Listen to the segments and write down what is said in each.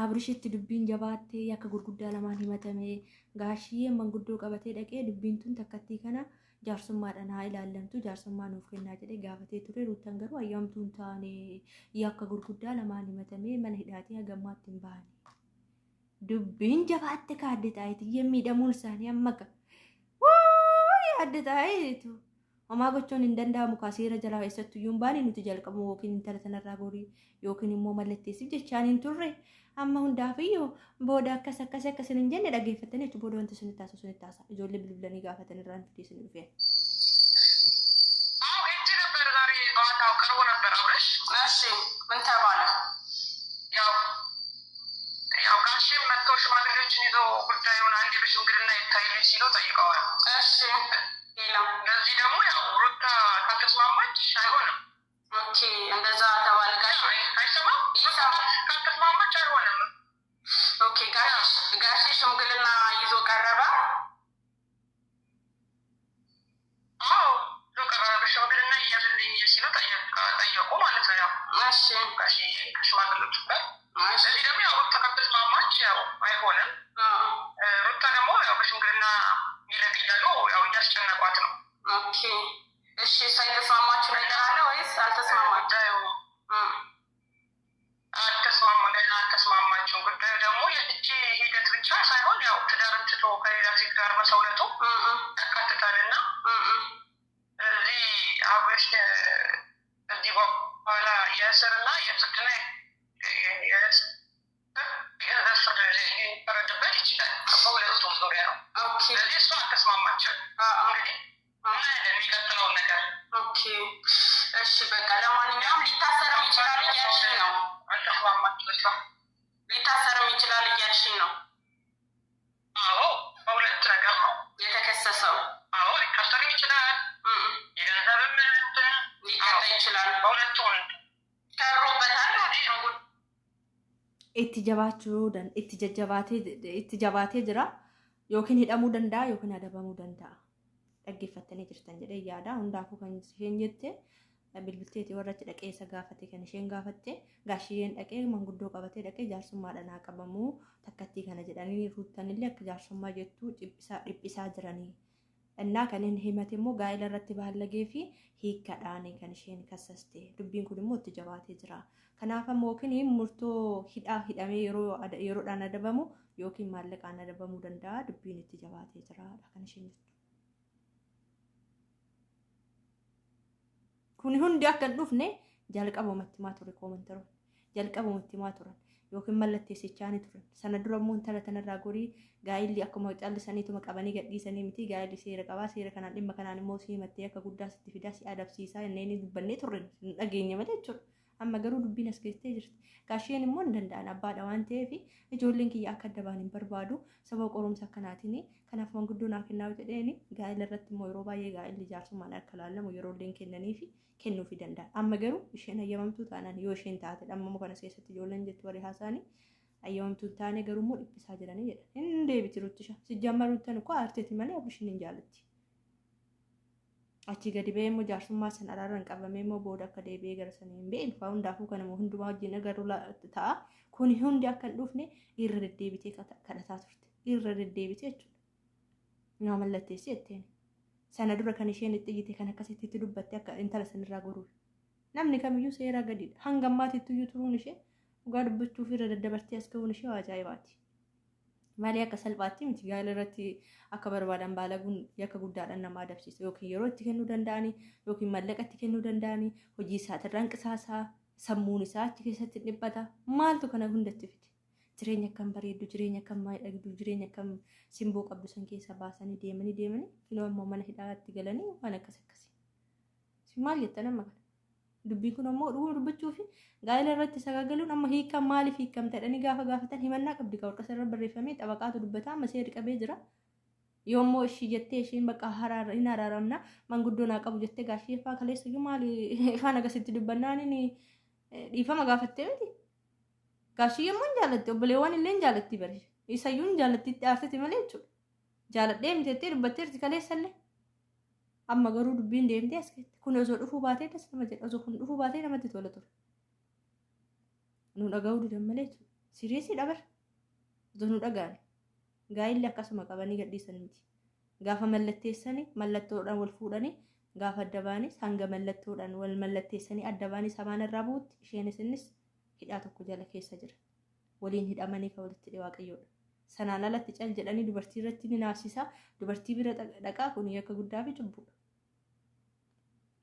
Abrishitti dubbiin jabaattee akka gurguddaa lamaan himatame gaashiyee manguddoo qabatee dhaqee dubbiin tun takkattii kana jaarsummaadhaan haa ilaallamtu jaarsummaa nuuf kennaa jedhee gaafatee ture. Ruutan garuu ayyamtuun taane akka gurguddaa lamaan himatame mana hidhaatii hagammaatti hin baane. Dubbiin jabaatte kaadde taa'eetii miidhamuun isaanii ammaqa. Adda taa'eetu homaa gochuun hin danda'amu kaasiira jalaa eessattuu iyyuu hin baane nuti jalqabu yookiin intala sanarraa gorii yookiin immoo mallatteessiif jechaan hin turre amma hundaafiyyuu booda akkas hin jenne dhaggeeffatanii achi booda wanti sunitti taasisu ijoollee bilbilanii gaafatan irraan fidee sin dhufee. ምን ተባለ? ያው ጋሽም መጥቶ ሽማግሌዎችን ይዞ ጉዳዩን አንዴ በሽምግልና ይታይልኝ ሲሉ ጠይቀዋል። እሺ ሌላ ለዚህ ደግሞ ያው ሩታ ካልተስማማች አይሆንም። ኦኬ እንደዛ ተባለ። ጋሽ አይሰማም ካልተስማማች አይሆንም። ኦኬ ጋሽ ሽምግልና ይዞ ቀረበ። አዎ ቀረበ። በሽምግልና እያዝልኝ ሲሉ ጠየቁ ማለት ነው። ያው እሺ ጋሽ ከሽማግሌዎቹ ጋር ስለዚህ ደግሞ ያው ሩታ ካልተስማማች ያው አይሆንም። ሩታ ደግሞ ያው በሽምግልና ይለቅ እያሉ ያው እያስጨነቋት ነው። ኦኬ እሺ ሳይተስማማችሁ ነገር አለ ወይስ አልተስማማችሁ? አልተስማማችሁም። ጉዳዩ ደግሞ የፍቺ ሂደት ብቻ ሳይሆን ያው ትዳርን ትቶ ከሌላ ሴት ጋር መሰውለቱ ያካትታልና እዚህ አብረሽ እዚህ በኋላ የእስርና የፍትና ሊፈረድበት ይችላል በሁለቱም ዙሪያ ነው። ስለዚህ እሷ አልተስማማችም። እንግዲህ የሚቀጥለውን ነገር ኦኬ እሺ በቃ ለማንኛውም ሊታሰርም ይችላል እያልሽኝ ነው። አልተስማማችም እሷ ሊታሰርም ይችላል እያልሽኝ ነው። አዎ በሁለት ነገር ነው የተከሰሰው። አዎ ሊታሰርም ይችላል የገንዘብም ሊቀጣ ይችላል። በሁለቱም ተሮበታል ወዲህ ነው itti jabaatee jira yookiin hidhamuu danda'a yookiin adabamuu danda'a. Dhaggeeffattanii jirtan jedhee yaada. Hundaafuu kan isheen jette bilbilteetii warra achi dhaqee isa gaafate kan isheen gaafatte gaashiyeen dhaqee manguddoo qabatee dhaqee jaarsummaadhaan haa qabamuu takkattii kana jedhanii ruuttanillee akka jaarsummaa jettuu dhiphisaa jiranii. Innaa kan inni himate immoo gaa'ela irratti baallagee fi hiikkaadhaan kan isheen kassaste. Dubbiin kun immoo itti jabaatee jira. Kanaaf ammoo yookiin murtoo hidhamee yeroodhaan adabamu yookiin maallaqaan adabamuu danda'a. Dubbiin itti jabaatee jiraadha kan isheen jettu. Kun hundi akka hin dhufne jalqabumatti himaa ture koomantaroon. Jalqabumatti himaa turan yookiin mallatteessichaanii turan. Sana dura immoo intala tanarraa gorii gaa'illi akkuma callisaniituma qabanii gadhiisanii miti gaa'illi seera qabaa. Seera kanaan dhimma kanaan immoo si himattee akka guddaa sitti fidaa si adabsiisaa inneen dubbannee turre dhageenya malee jechuudha. Amma garuu dubbiin as keessee jirti. Gaashiyeen immoo hin danda'an abbaadha waan ta'eef ijoolleen kiyya akka addabaan hin barbaadu sababa qorumsa akkanaatiin kanaaf manguddoo naa kennaa jedheeni gaa'ela irratti immoo yeroo baay'ee gaa'illi jaarsummaan akka laalamu yeroolleen kennaniif kennuufi danda'a. Amma garuu isheen ayyamamtuu taanaan yoo isheen taate dhammamoo kanas keessatti ijoolleen jettu warri haasaanii ayyamamtuu taane garuu immoo dhiphisaa jiranii jedha. Hin deebiti ruttisha. Sijjamma ruttan koo aarteeti malee abishiin hin jaallatti. Achi gadi ba'ee immoo jaarsummaa san araaraan qabamee immoo booda akka deebi'ee gara sanii hin beeknu fa'aa hundaafuu kana hundumaa wajjin agaruu ta'a. Kun hundi akka hin dhufne irra deddeebitee kadhataa turte. Irra deddeebitee jechuudha. Nama mallatteessi jetteen. Sana dura kan isheen itti iyyite kan akkasitti dubbatte akka intala sanirraa goruuf. Namni kamiyyuu seeraa gadiidha. Hanga ammaatitti iyyuu turuun ishee dhugaa dubbachuuf irra daddabartee as ga'uun ishee ajaa'ibaati. Malee akka salphaatti miti gaa'ela irratti akka barbaadan baalaguun yakka guddaadhaan nama adabsiisa. Yookiin yeroo itti kennuu danda'anii yookiin mallaqa itti kennuu danda'anii hojii isaatirraan qisaasaa sammuun isaa achi keessatti dhiphata. Maaltu kana hundatti fide? Jireenya akkam bareeddu, jireenya akkam miidhagdu, jireenya akkam simboo qabdu san keessa baasanii deemanii filoo ammoo mana hidhaatti galanii waan akkasii. Maal jettan amma kana? Dubbiin kun ammoo dhuguma dubbachuufi gaa'ela irratti sagaagaluun amma hiikam maaliif hiikamtadhanii gaafa gaafatan himannaa qabdi ka warqasa irra barreeffamee xabaqaatu dubbataa amma seeri qabee jira. Yoommoo ishii jettee isheen bakka hin araaramna manguddoo naa qabu jettee gaashii faa kaleessa iyyuu maali ifaan agasitti dubbannaan dhiifama gaafattee miti. Gaashii yommuu hin jaallatti obboleewwan illee hin jaallatti bare isayyuu hin jaallatti itti aarsiti malee jechuudha. Jaalladhee miti jettee dubbatteerti kaleessallee. Amma garuu dubbiin deemtee as keessatti kun osoo dhufuu baatee das nama jedha osoo kun dhufuu baatee namatti tola ture. Nu dhaga'uu didan malee Siriisii dhabar zonu dhagaan gaa'illi akkasuma qabanii gadhiisan miti. Gaafa mallatteessanii mallattoodhaan wal fuudhanii gaafa adda baanis hanga mallattoodhaan wal mallatteessanii adda baanis hamaan irraa buutti isheenis innis hidhaa tokko jala keessa jira. Waliin hidhamanii kan walitti dhiyee waaqayyoodha. Sanaan alatti cal jedhanii dubartii irratti ni naasisaa. Dubartii bira dhaqaa kun yakka guddaa fi cubbuudha.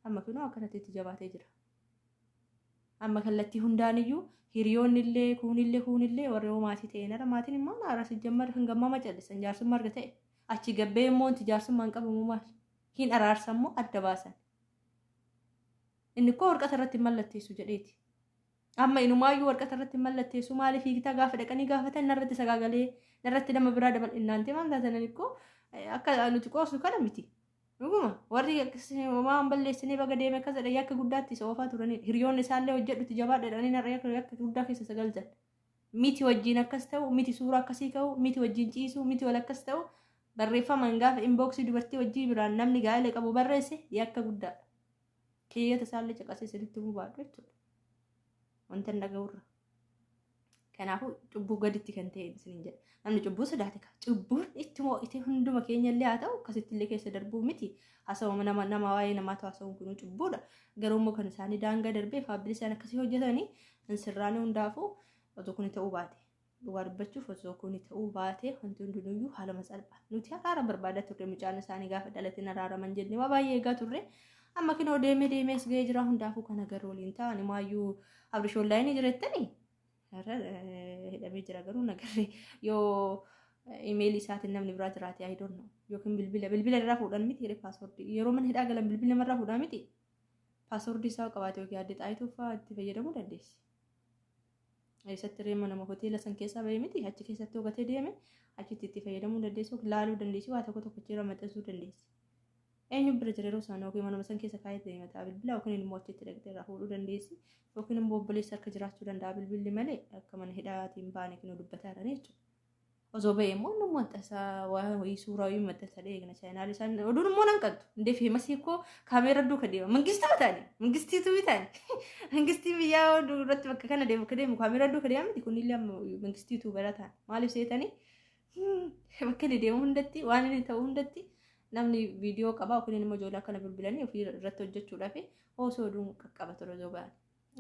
Amma kunoo akkanatti itti jabaatee jira. Amma kallattii hundaaniyyuu hiriyoonni illee kuunillee warra maatii ta'een ara maatiin immoo naara sijjammar hangammama callisan jaarsummaa arga ta'e achi gabbee immoo inti jaarsummaan qabamu maal hin araarsan immoo adda baasan. Inni koo warqata irratti mallatteessu jedheeti. Amma inumaayyuu warqata irratti mallatteessu maaliif hiiktaa gaafa dhaqanii gaafatan narratti sagaagalee narratti nama biraa dabal'innaante maal taatan ikkoo akka nuti qoosu kana miti. Dhuguma warri waan balleessanii baga deeme akkas jedhan yakka guddaatti isa oofaa turanii hiriyoonni isaallee hojjedhutti jabaadha jedhanii narra yakka guddaa keessa sagalchan. Miti wajjin akkas ta'u miti suuraa akkasii ka'u miti wajjin ciisuu miti wal akkas ta'u barreeffaman gaafa inboksii dubartii wajjii biraan namni gaa'ela qabu barreesse yakka guddaadha. Keeyyata isaallee caqasee sirriitti bubaadhu jechuudha. Wanta hin dhaga'urra. Kanaafuu cubbuu gaditti kan ta'e isiniin jedha. Namni cubbuu sodaate ka cubbuun itti moo'ite hunduma keenya illee haa ta'u akkasitti illee keessa darbuu miti. Haasawuma nama waa'ee namaatu haasawuun kun cubbuudha. Garuu immoo kan isaanii daangaa darbee faabbilii isaan akkasii hojjetanii insirraanii hundaafuu osoo kun ta'uu baate. Dhugaa dubbachuuf osoo kun ta'uu baate wanti hundinuyyuu haaluma salphaa. Nuti araara barbaadaa turre mucaan isaanii gaafa dhalatiin araaraman jennee waa baay'ee eegaa turre. Amma kinoo deemee as ga'ee jira hundaafuu kan agarru waliin ta'an maayyuu abrishoon onlaayinii jirettanii hidhamee jira garuu nagarree yoo imeelii isaatiin namni biraa jiraate I don't know yookiin bilbila irraa fuudhan miti jedhe paaswordii yeroo mana hidhaa galan bilbila namarraa fuudhaa miti paaswordii isaa qabaate yookiin adda xaayituu fa'aa itti fayyadamuu dandeessi. Eessatti reema nama hoteela san keessaa bahee miti achi keessatti hogatee deeme achitti itti fayyadamuu dandeessu laaluu dandeessi waa tokko jira maxxansuu dandeessi. Eenyu bira jira yeroo isaan yookiin mana san keessa kaayatee mataa bilbila yookiin immoo achitti dhaqxee irraa fuudhuu dandeessi yookiin immoo obboleessa akka jiraachuu danda'a bilbilli malee akka mana hidhaatiin baane kinoo dubbataa jiran jechuudha. Osoo bahee immoo namni maxxansaa waa suuraa wayii maxxansa dheegna chaayinaal isaan oduun immoo nan qabdu indee feemasii koo kaameera duu ka deema mangistii mataani mangistiitu bitaani mangistii biyyaa irratti bakka kana deemu ka deemu kaameera duu ka deema miti kunillee mangistiitu barataan maaliif seetanii bakka inni deemu hundatti waan inni ta'u hundatti namni viidiyoo qabaa yookiin immoo ijoollee akkana bilbilanii ofii irratti hojjechuudhaaf osoo oduun qaqqaba ture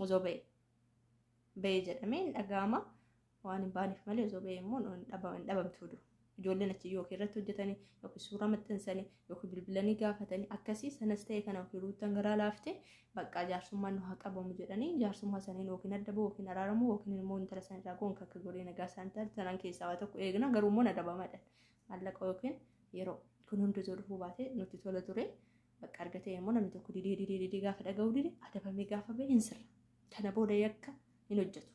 osoo bahee jedhamee dhaga'ama waan hin baaneef malee osoo bahee immoo hin dhabamtu duru. Ijoolleen achi yookiin irratti hojjetanii yookiin suuraa maxxansanii yookiin bilbilanii gaafatanii akkasii sanas ta'e kana yookiin ruutan garaa laaftee bakka jaarsummaan nu haa qabamu jedhanii jaarsummaa saniin yookiin adda ba'u yookiin araaramu yookiin immoo intala sanirraa goon akka godhee nagaa isaan tanan keessaa waa tokko eegna garuu immoo nadabamaadha. Maallaqa yookiin yeroo kun hundi osoo dhufuu baate nuti tola ture bakka argatee immoo namni tokko didee gaafa dhaga'u dide adabamee gaafa bahee hin sirra. Kana booda yakka hin hojjetu.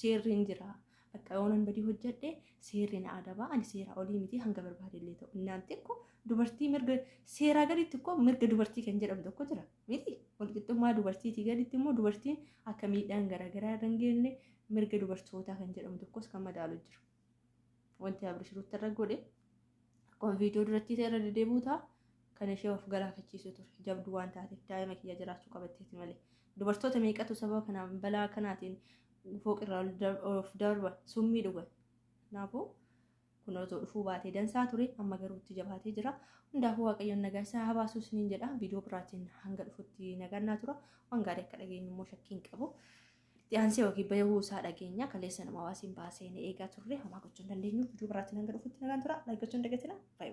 Seerri hin jira. Bakka oonan badii hojjedhe seerri na adabaa ani seera olii miti hanga barbaade illee ta'u. Innaan xiqqoo dubartii mirga seeraa gaditti immoo mirga dubartii kan jedhamu tokko jira. Miti walqixxummaa dubartiitii gaditti immoo dubartiin akka miidhaan garaagaraa irra hin geenye mirga dubartootaa kan jedhamu tokkos kan madaalu jira. Wanti abrishiruutti irra godhe akkuma viidiyoo duratti irra deddeebi'u ta'a kan ishee of galaafachiisu ture. Jabduu waan taateef daa'ima kiyya jiraachuu qabatteeti malee. Dubartoota meeqatu sababa kanaan balaa kanaatiin fooqirraa of darba summii dhugan. Kanaafuu kun osoo dhufuu baatee dansaa ture amma garuu itti jabaatee jira. Hundaafuu waaqayyoon nagaa isaa haa baasu isiniin jedha. Viidiyoo biraatiin hanga dhufutti nagannaa tura. Waan gaarii akka dhageenyu immoo shakkiin qabu. Itti aansee yookiin bahuu isaa dhageenya kaleessa nama hawaasiin baasee eegaa turre homaa gochuu hin dandeenyu. Viidiyoo biraatiin hanga dhufutti nagaan tura. Laayikaa gochuun dagatina. Baay'ee.